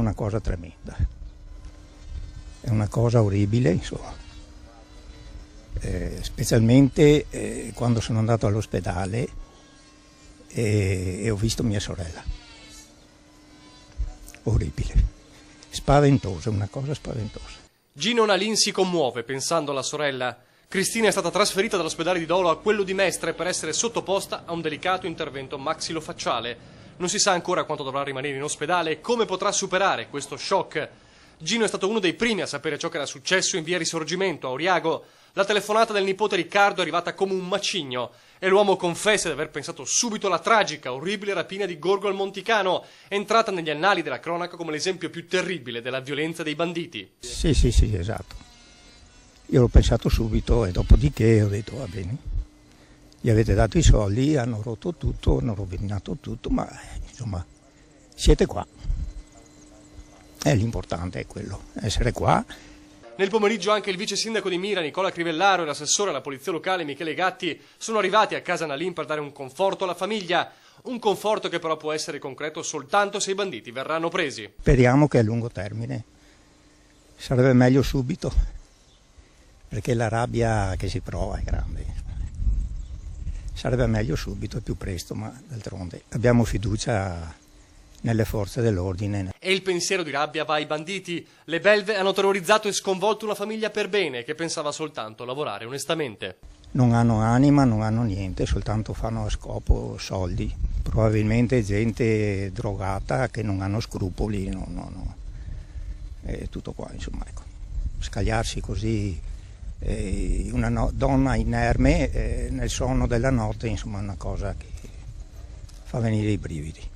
una cosa tremenda, è una cosa orribile, insomma, specialmente quando sono andato all'ospedale e ho visto mia sorella. Orribile, spaventosa, una cosa spaventosa. Gino Nalin si commuove pensando alla sorella. Cristina è stata trasferita dall'ospedale di Dolo a quello di Mestre per essere sottoposta a un delicato intervento maxillofacciale. Non si sa ancora quanto dovrà rimanere in ospedale e come potrà superare questo shock. Gino è stato uno dei primi a sapere ciò che era successo in via Risorgimento, a Oriago. La telefonata del nipote Riccardo è arrivata come un macigno e l'uomo confessa di aver pensato subito alla tragica, orribile rapina di Gorgo al Monticano, entrata negli annali della cronaca come l'esempio più terribile della violenza dei banditi. Sì, esatto. Io l'ho pensato subito e dopodiché ho detto va bene, gli avete dato i soldi, hanno rotto tutto, hanno rovinato tutto, ma insomma siete qua. L'importante è quello, essere qua. Nel pomeriggio anche il vice sindaco di Mira, Nicola Crivellaro, e l'assessore alla polizia locale, Michele Gatti, sono arrivati a casa Nalin per dare un conforto alla famiglia. Un conforto che però può essere concreto soltanto se i banditi verranno presi. Speriamo che a lungo termine, sarebbe meglio subito, perché la rabbia che si prova è grande. Sarebbe meglio subito e più presto, ma d'altronde abbiamo fiducia nelle forze dell'ordine. E il pensiero di rabbia va ai banditi. Le belve hanno terrorizzato e sconvolto una famiglia per bene che pensava soltanto a lavorare onestamente. Non hanno anima, non hanno niente, soltanto fanno a scopo soldi. Probabilmente gente drogata che non hanno scrupoli, no. E tutto qua, insomma, ecco. Scagliarsi così una donna inerme nel sonno della notte, insomma, è una cosa che fa venire i brividi.